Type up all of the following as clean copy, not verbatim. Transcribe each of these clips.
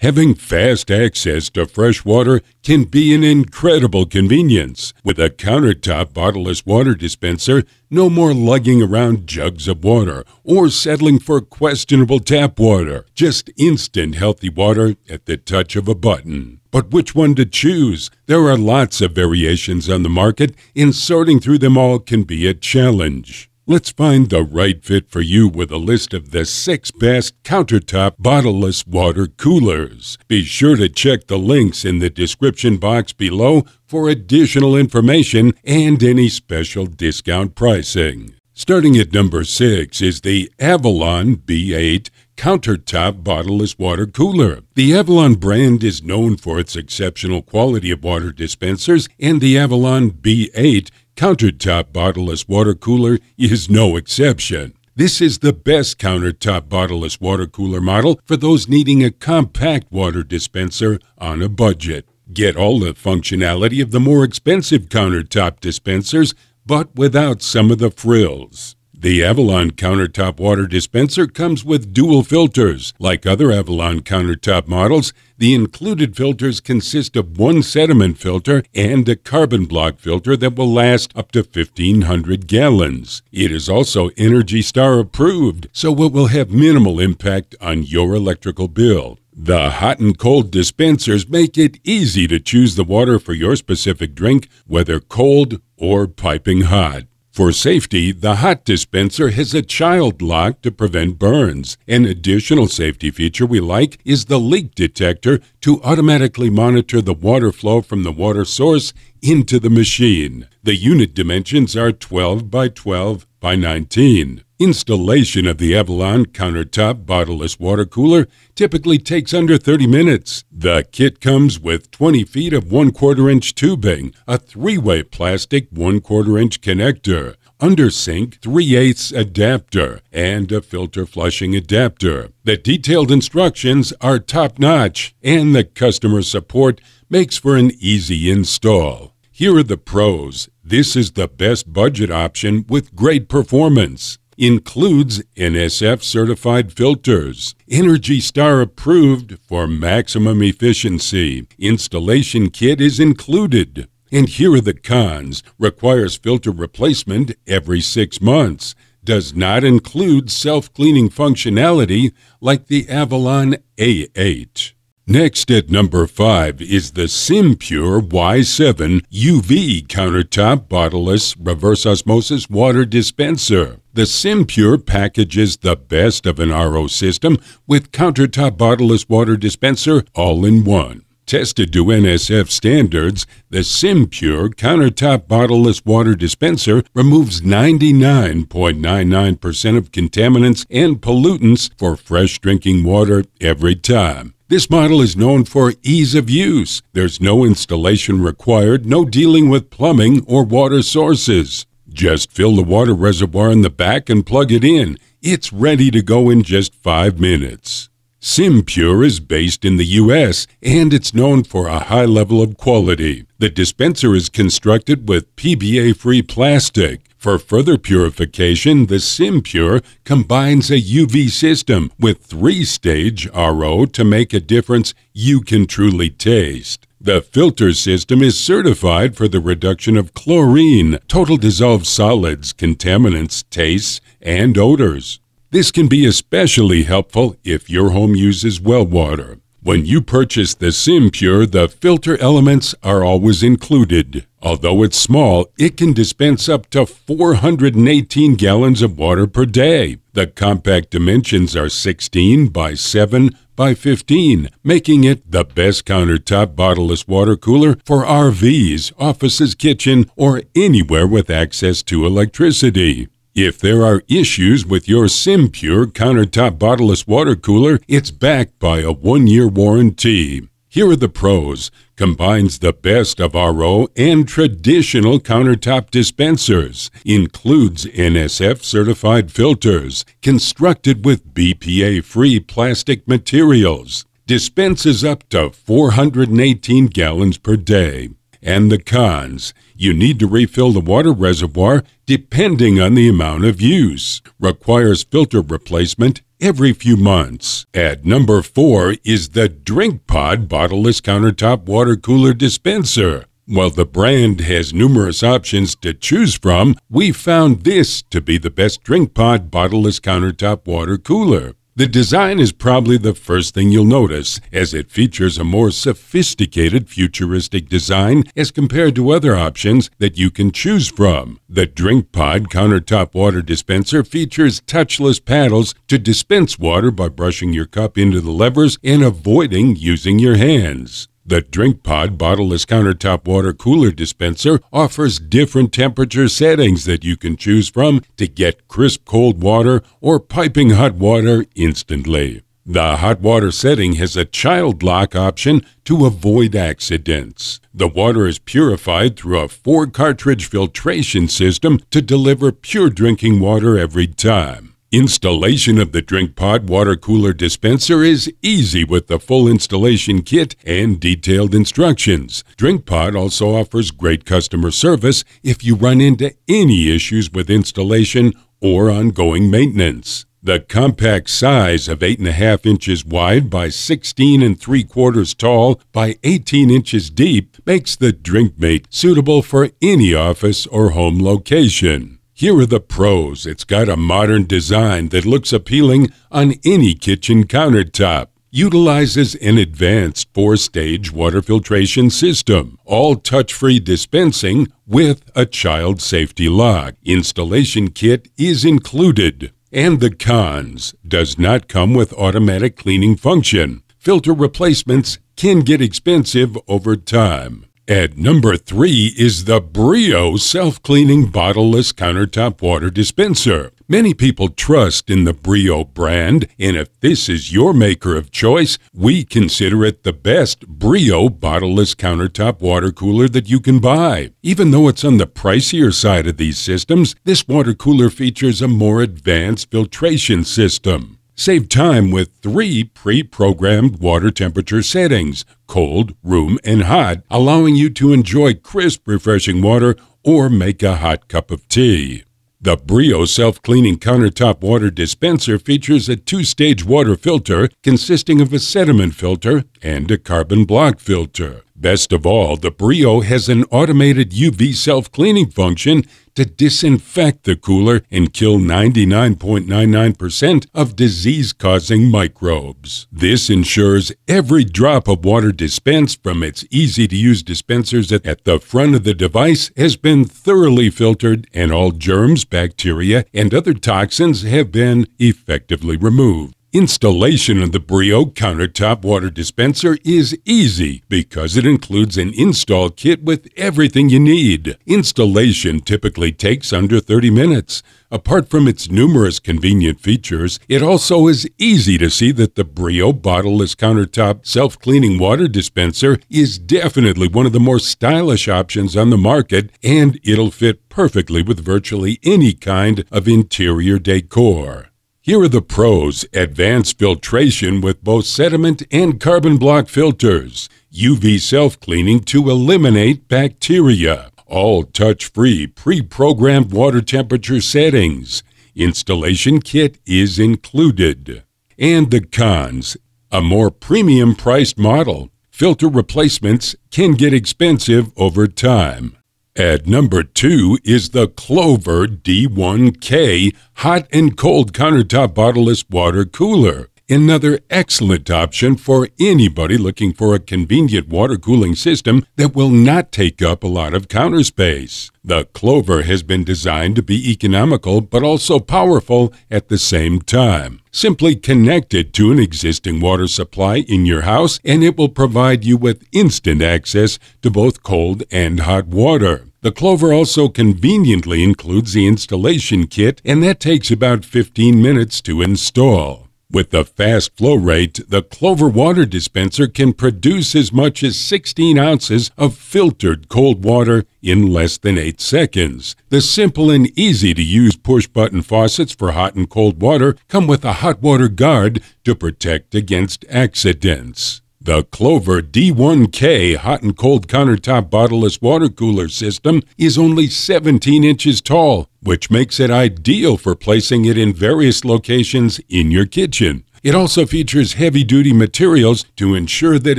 Having fast access to fresh water can be an incredible convenience. With a Countertop Bottleless Water Dispenser, no more lugging around jugs of water or settling for questionable tap water. Just instant healthy water at the touch of a button. But which one to choose? There are lots of variations on the market, and sorting through them all can be a challenge. Let's find the right fit for you with a list of the 6 best countertop bottleless water coolers. Be sure to check the links in the description box below for additional information and any special discount pricing. Starting at number 6 is the Avalon B8 Countertop Bottleless Water Cooler. The Avalon brand is known for its exceptional quality of water dispensers, and the Avalon B8 Countertop Bottleless Water Cooler is no exception. This is the best countertop bottleless water cooler model for those needing a compact water dispenser on a budget. Get all the functionality of the more expensive countertop dispensers, but without some of the frills. The Avalon Countertop Water Dispenser comes with dual filters. Like other Avalon countertop models, the included filters consist of one sediment filter and a carbon block filter that will last up to 1,500 gallons. It is also ENERGY STAR approved, so it will have minimal impact on your electrical bill. The hot and cold dispensers make it easy to choose the water for your specific drink, whether cold or piping hot. For safety, the hot dispenser has a child lock to prevent burns. An additional safety feature we like is the leak detector to automatically monitor the water flow from the water source into the machine. The unit dimensions are 12 by 12 by 19. Installation of the Avalon Countertop Bottleless Water Cooler typically takes under 30 minutes. The kit comes with 20 feet of 1/4 inch tubing, a 3-way plastic 1/4 inch connector, under-sink 3/8 adapter, and a filter flushing adapter. The detailed instructions are top-notch, and the customer support makes for an easy install. Here are the pros. This is the best budget option with great performance. Includes NSF certified filters, ENERGY STAR approved for maximum efficiency. Installation kit is included. And here are the cons. Requires filter replacement every 6 months. Does not include self-cleaning functionality like the Avalon A8. Next at number 5 is the SimPure Y7 UV Countertop Bottleless Reverse Osmosis Water Dispenser. The SimPure packages the best of an RO system with countertop bottleless water dispenser all in one. Tested to NSF standards, the SimPure Countertop Bottleless Water Dispenser removes 99.99% of contaminants and pollutants for fresh drinking water every time. This model is known for ease of use. There's no installation required, no dealing with plumbing or water sources. Just fill the water reservoir in the back and plug it in. It's ready to go in just 5 minutes. SimPure is based in the U.S., and it's known for a high level of quality. The dispenser is constructed with PBA-free plastic. For further purification, the SimPure combines a UV system with 3-stage RO to make a difference you can truly taste. The filter system is certified for the reduction of chlorine, total dissolved solids, contaminants, tastes, and odors. This can be especially helpful if your home uses well water. When you purchase the SimPure, the filter elements are always included. Although it's small, it can dispense up to 418 gallons of water per day. The compact dimensions are 16 by 7 by 15, making it the best countertop bottleless water cooler for RVs, offices, kitchen, or anywhere with access to electricity. If there are issues with your SimPure Countertop Bottleless Water Cooler, it's backed by a 1-year warranty. Here are the pros. Combines the best of RO and traditional countertop dispensers. Includes NSF certified filters. Constructed with BPA-free plastic materials. Dispenses up to 418 gallons per day. And the cons. You need to refill the water reservoir depending on the amount of use. Requires filter replacement every few months. At number 4 is the Drinkpod Bottleless Countertop Water Cooler Dispenser. While the brand has numerous options to choose from, we found this to be the best Drinkpod Bottleless Countertop Water Cooler. The design is probably the first thing you'll notice, as it features a more sophisticated, futuristic design as compared to other options that you can choose from. The Drinkpod Countertop Water Dispenser features touchless paddles to dispense water by brushing your cup into the levers and avoiding using your hands. The Drinkpod Bottleless Countertop Water Cooler Dispenser offers different temperature settings that you can choose from to get crisp cold water or piping hot water instantly. The hot water setting has a child lock option to avoid accidents. The water is purified through a 4-cartridge filtration system to deliver pure drinking water every time. Installation of the Drinkpod Water Cooler Dispenser is easy with the full installation kit and detailed instructions. Drinkpod also offers great customer service if you run into any issues with installation or ongoing maintenance. The compact size of 8.5 inches wide by 16 3/4 tall by 18 inches deep makes the DrinkMate suitable for any office or home location. Here are the pros. It's got a modern design that looks appealing on any kitchen countertop. Utilizes an advanced 4-stage water filtration system. All touch-free dispensing with a child safety lock. Installation kit is included. And the cons: does not come with automatic cleaning function. Filter replacements can get expensive over time. At number 3 is the Brio Self-Cleaning Bottleless Countertop Water Dispenser. Many people trust in the Brio brand, and if this is your maker of choice, we consider it the best Brio Bottleless Countertop Water Cooler that you can buy. Even though it's on the pricier side of these systems, this water cooler features a more advanced filtration system. Save time with 3 pre-programmed water temperature settings, cold, room, and hot, allowing you to enjoy crisp, refreshing water or make a hot cup of tea. The Brio Self-Cleaning Countertop Water Dispenser features a 2-stage water filter consisting of a sediment filter and a carbon block filter. Best of all, the Brio has an automated UV self-cleaning function to disinfect the cooler and kill 99.99% of disease-causing microbes. This ensures every drop of water dispensed from its easy-to-use dispensers at the front of the device has been thoroughly filtered, and all germs, bacteria, and other toxins have been effectively removed. Installation of the Brio Countertop Water Dispenser is easy because it includes an install kit with everything you need. Installation typically takes under 30 minutes. Apart from its numerous convenient features, it also is easy to see that the Brio Bottleless Countertop Self-Cleaning Water Dispenser is definitely one of the more stylish options on the market, and it'll fit perfectly with virtually any kind of interior decor. Here are the pros: advanced filtration with both sediment and carbon block filters, UV self-cleaning to eliminate bacteria, all touch-free pre-programmed water temperature settings. Installation kit is included. And the cons: a more premium-priced model. Filter replacements can get expensive over time. At number 2 is the Clover D1K Hot and Cold Countertop Bottleless Water Cooler. Another excellent option for anybody looking for a convenient water cooling system that will not take up a lot of counter space. The Clover has been designed to be economical but also powerful at the same time. Simply connect it to an existing water supply in your house and it will provide you with instant access to both cold and hot water. The Clover also conveniently includes the installation kit, and that takes about 15 minutes to install. With the fast flow rate, the Clover water dispenser can produce as much as 16 ounces of filtered cold water in less than 8 seconds. The simple and easy-to-use push-button faucets for hot and cold water come with a hot water guard to protect against accidents. The Clover D1K hot and cold countertop bottleless water cooler system is only 17 inches tall, which makes it ideal for placing it in various locations in your kitchen. It also features heavy-duty materials to ensure that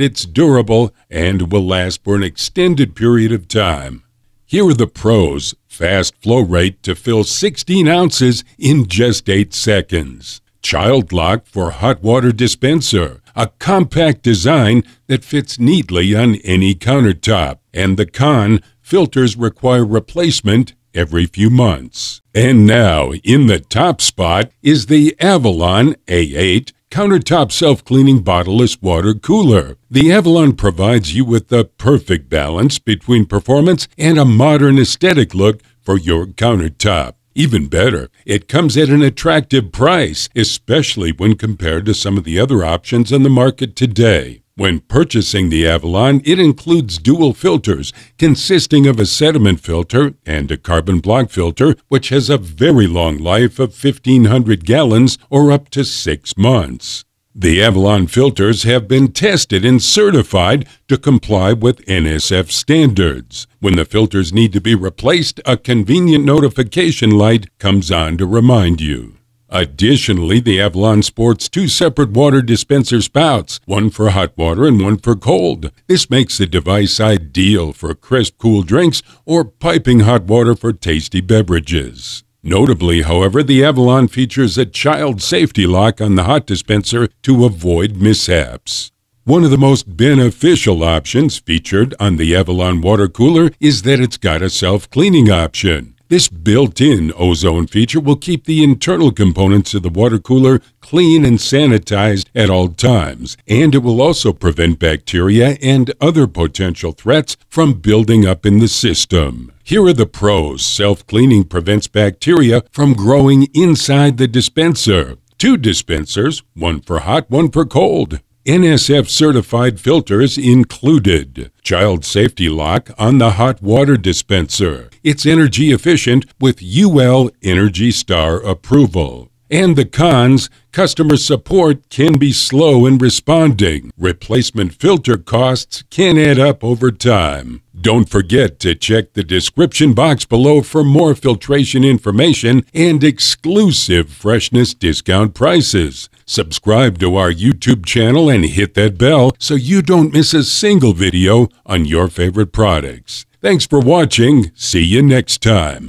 it's durable and will last for an extended period of time. Here are the pros: fast flow rate to fill 16 ounces in just 8 seconds. Child lock for hot water dispenser, a compact design that fits neatly on any countertop. And the con, filters require replacement every few months. And now, in the top spot is the Avalon A8 Countertop Self-Cleaning Bottleless Water Cooler. The Avalon provides you with the perfect balance between performance and a modern aesthetic look for your countertop. Even better, it comes at an attractive price, especially when compared to some of the other options on the market today. When purchasing the Avalon, it includes dual filters consisting of a sediment filter and a carbon block filter, which has a very long life of 1,500 gallons or up to 6 months. The Avalon filters have been tested and certified to comply with NSF standards. When the filters need to be replaced, a convenient notification light comes on to remind you. Additionally, the Avalon sports 2 separate water dispenser spouts, one for hot water and one for cold. This makes the device ideal for crisp, cool drinks or piping hot water for tasty beverages. Notably, however, the Avalon features a child safety lock on the hot dispenser to avoid mishaps. One of the most beneficial options featured on the Avalon water cooler is that it's got a self-cleaning option. This built-in ozone feature will keep the internal components of the water cooler clean and sanitized at all times, and it will also prevent bacteria and other potential threats from building up in the system. Here are the pros: self-cleaning prevents bacteria from growing inside the dispenser. 2 dispensers, one for hot, one for cold. NSF certified filters included. Child safety lock on the hot water dispenser. It's energy efficient with UL Energy Star approval. And the cons: customer support can be slow in responding. Replacement filter costs can add up over time. Don't forget to check the description box below for more filtration information and exclusive Freshnss discount prices. Subscribe to our YouTube channel and hit that bell so you don't miss a single video on your favorite products. Thanks for watching. See you next time.